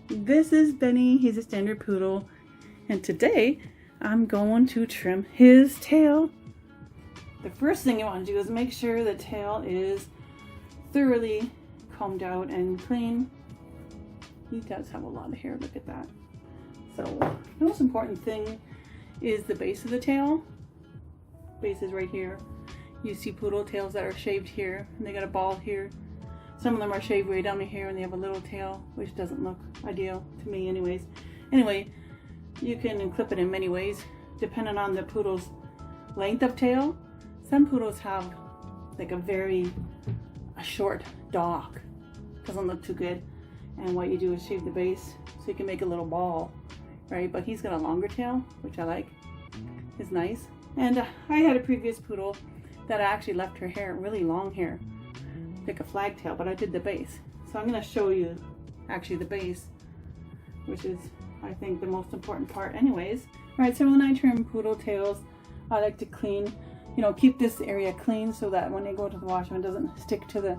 This is Benny. He's a standard poodle, and today I'm going to trim his tail. The first thing you want to do is make sure the tail is thoroughly combed out and clean. He does have a lot of hair, look at that. So the most important thing is the base of the tail. Base is right here. You see poodle tails that are shaved here, and they got a ball here. Some of them are shaved way down here and they have a little tail, which doesn't look ideal to me anyways. Anyway, you can clip it in many ways, depending on the poodle's length of tail. Some poodles have like a short dog. Doesn't look too good. And what you do is shave the base so you can make a little ball, right? But he's got a longer tail, which I like. It's nice. And I had a previous poodle that I actually left her hair, really long hair, like a flag tail, but I did the base. So I'm going to show you actually the base, which is I think the most important part anyways. Alright, so when I trim poodle tails, I like to clean, keep this area clean so that when they go to the washroom it doesn't stick to the,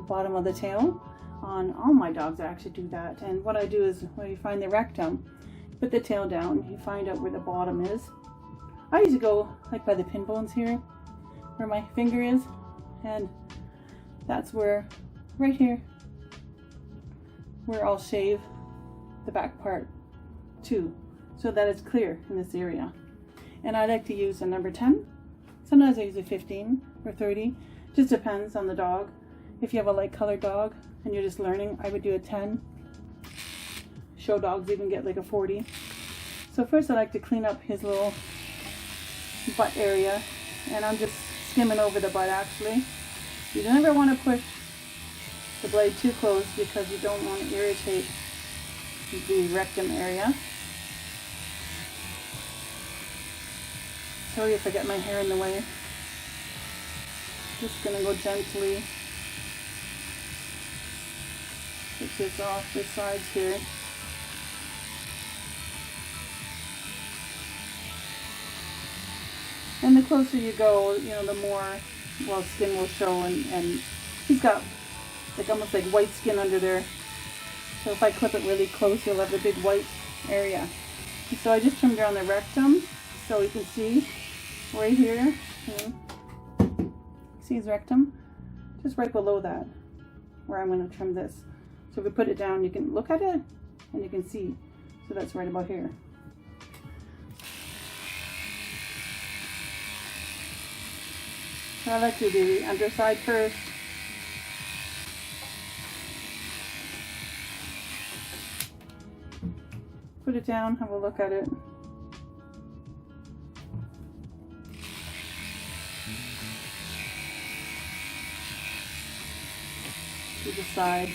bottom of the tail. On all my dogs I actually do that. And what I do is when you find the rectum, put the tail down, you find out where the bottom is. I usually go like by the pin bones here, where my finger is, and that's where, right here, where I'll shave the back part too, so that it's clear in this area. And I like to use a number 10. Sometimes I use a 15 or 30. Just depends on the dog. If you have a light colored dog and you're just learning, I would do a 10. Show dogs even get like a 40. So first I like to clean up his little butt area, and I'm just skimming over the butt actually. You never want to push the blade too close because you don't want to irritate the rectum area. Sorry if I get my hair in the way. Just going to go gently. Take this off the sides here. And the closer you go, the more, skin will show, and he's got like almost like white skin under there. So if I clip it really close, you'll have a big white area. And so I just trimmed around the rectum so you can see right here. See his rectum? Just right below that, where I'm going to trim this. So if we put it down, you can look at it and you can see. So that's right about here. So I like to do the underside first. Put it down, have a look at it. To the side.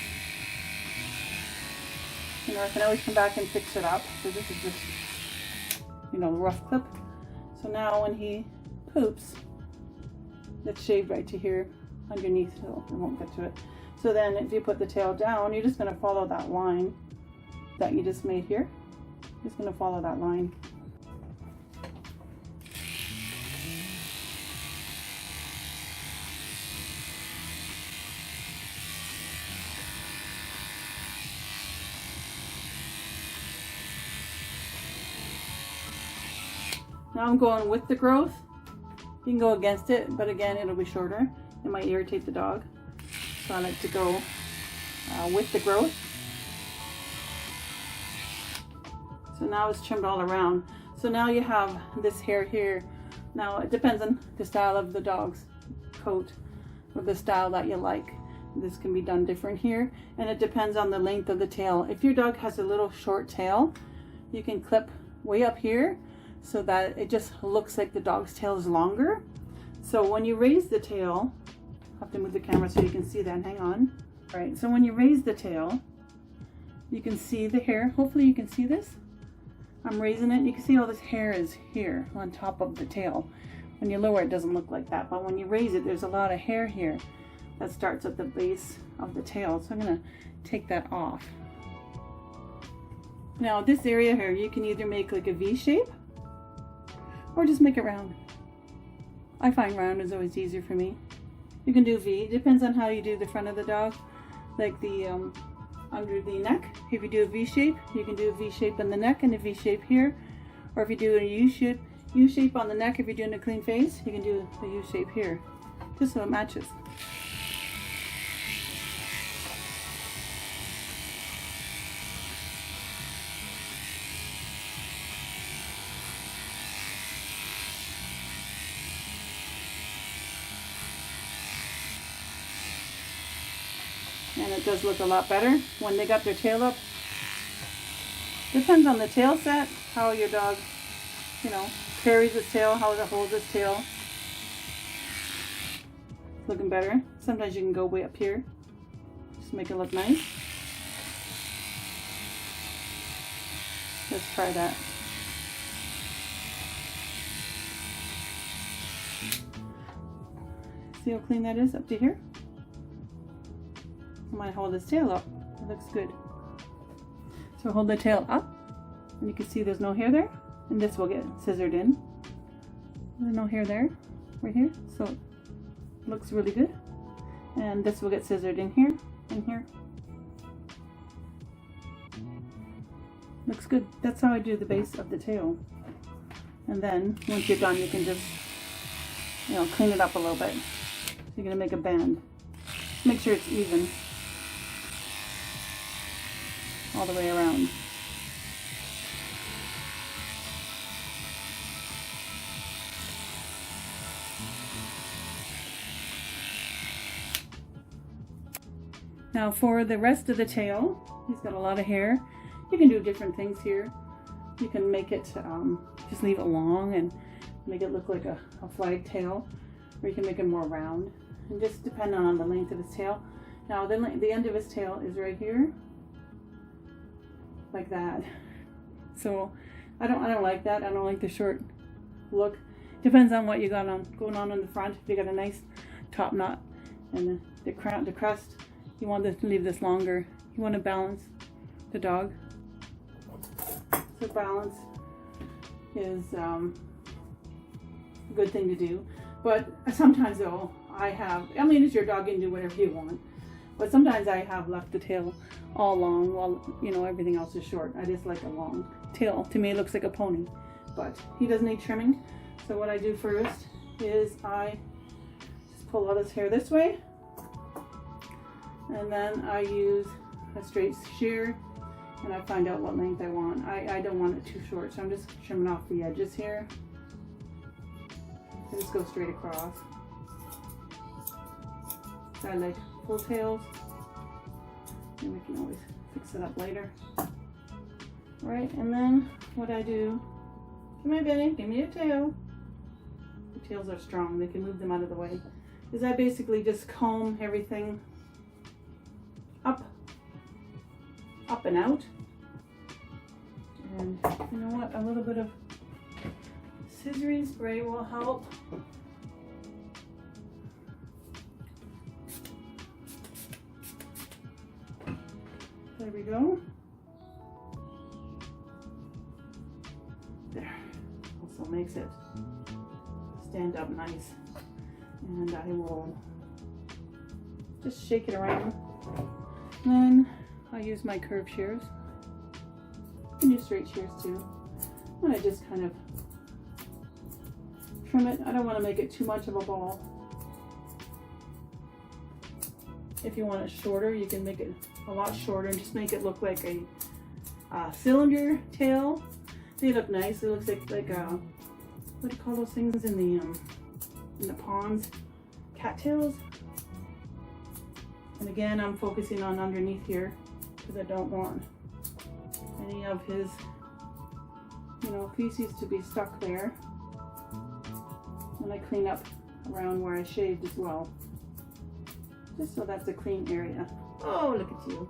I can always come back and fix it up. So this is just, the rough clip. So now when he poops, it's shaved right to here underneath, so I won't get to it. So then if you put the tail down, you're just going to follow that line that you just made here. Just going to follow that line. Now I'm going with the growth. You can go against it, but again, it'll be shorter. It might irritate the dog. So I like to go with the growth. So now it's trimmed all around. So now you have this hair here. Now it depends on the style of the dog's coat or the style that you like. This can be done different here, and it depends on the length of the tail. If your dog has a little short tail, you can clip way up here so that it just looks like the dog's tail is longer. So when you raise the tail, I have to move the camera so you can see that, hang on. All right, so when you raise the tail, you can see the hair. Hopefully you can see this. I'm raising it, you can see all this hair is here on top of the tail. When you lower it, it doesn't look like that, but when you raise it, there's a lot of hair here that starts at the base of the tail. So I'm gonna take that off. Now this area here, you can either make like a V shape or just make it round. I find round is always easier for me. You can do V, depends on how you do the front of the dog. Like the under the neck. If you do a V shape, you can do a V shape in the neck and a V shape here. Or if you do a U shape on the neck, if you're doing a clean face, you can do a U shape here, just so it matches. And it does look a lot better when they got their tail up. Depends on the tail set, how your dog, carries its tail, how it holds its tail. It's looking better. Sometimes you can go way up here. Just make it look nice. Let's try that. See how clean that is up to here? I might hold his tail up. It looks good. So hold the tail up, and you can see there's no hair there, and this will get scissored in. There's no hair there, right here, so it looks really good. And this will get scissored in here, and here. Looks good. That's how I do the base of the tail. And then, once you're done, you can just, clean it up a little bit. You're gonna make a band. Make sure it's even all the way around. Now for the rest of the tail, he's got a lot of hair. You can do different things here. You can make it, just leave it long and make it look like a flag tail, or you can make it more round, and just depending on the length of his tail. Now the end of his tail is right here, like that. So I don't like that. I don't like the short look. Depends on what you got going on in the front. If you got a nice top knot and the crest, you want to leave this longer. You want to balance the dog. So balance is a good thing to do. But sometimes though, it's your dog, you can do whatever you want. But sometimes I have left the tail all long while, everything else is short. I just like a long tail. To me, it looks like a pony. But he does need trimming. So what I do first is I just pull all this hair this way. And then I use a straight shear. And I find out what length I want. I don't want it too short, so I'm just trimming off the edges here. I just go straight across. I like full tails, and we can always fix it up later. Right, and then what I do, come here Benny, give me your tail. The tails are strong, they can move them out of the way. Is I basically just comb everything up and out. And you know what, a little bit of scissoring spray will help. There we go. There. Also makes it stand up nice. And I will just shake it around. Then I use my curved shears. You can use straight shears too. And I just kind of trim it. I don't want to make it too much of a ball. If you want it shorter, you can make it a lot shorter and just make it look like a cylinder tail. They look nice. It looks like what do you call those things in the ponds? Cattails. And again, I'm focusing on underneath here because I don't want any of his, feces to be stuck there. And I clean up around where I shaved as well, just so that's a clean area. Oh, look at you.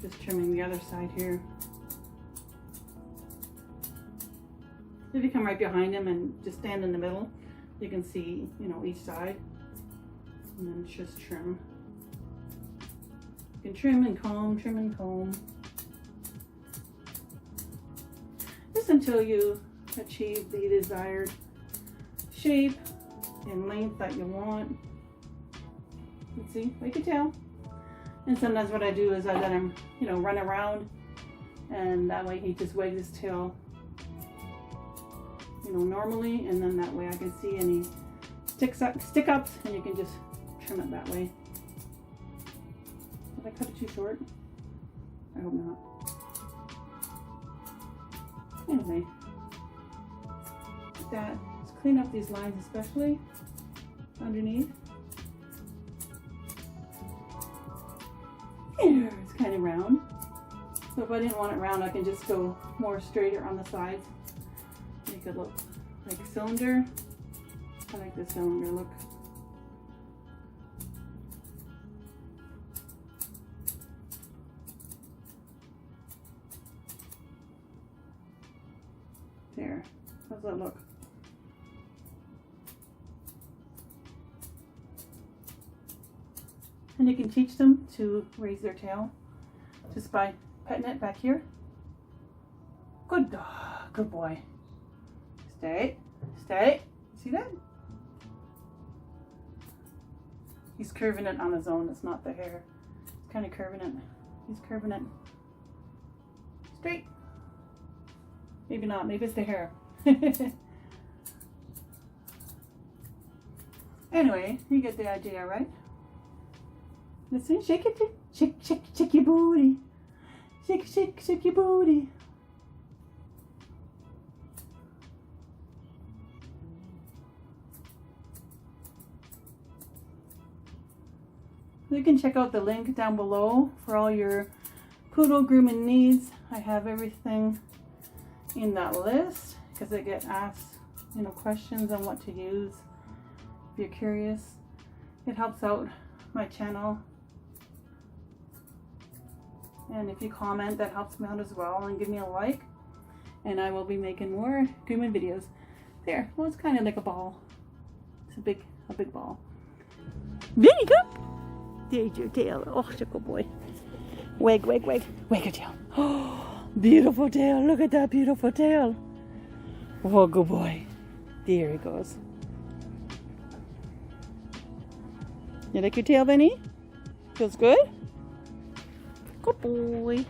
Just trimming the other side here. If you come right behind him and just stand in the middle, you can see, each side. And then just trim. You can trim and comb, trim and comb. Just until you achieve the desired shape and length that you want. Let's see, wag your tail. And sometimes what I do is I let him, you know, run around, and that way he just wags his tail, you know, normally, and then that way I can see any stick ups, and you can just trim it that way. Did I cut it too short? I hope not. Anyway, like that. Let's clean up these lines, especially underneath. Here, it's kind of round. So if I didn't want it round, I can just go more straighter on the sides. Make it look like a cylinder. I like the cylinder look. There. How's that look? And you can teach them to raise their tail just by petting it back here. Good dog. Good boy. Stay. Stay. See that? He's curving it on his own. It's not the hair. He's kind of curving it. He's curving it. Straight. Maybe not. Maybe it's the hair. Anyway, you get the idea, right? Listen, shake it. Shake, shake, shake your booty. Shake, shake, shake your booty. You can check out the link down below for all your poodle grooming needs. I have everything in that list because I get asked, you know, questions on what to use. If you're curious, it helps out my channel. And if you comment, that helps me out as well, and give me a like, and I will be making more grooming videos. There, well, it's kind of like a ball. It's a big ball. Vinny, come! There's your tail. Oh, such a good boy. Wag, wag, wag. Wag your tail. Oh, beautiful tail. Look at that beautiful tail. Oh, good boy. There he goes. You like your tail, Vinny? Feels good? Good boy.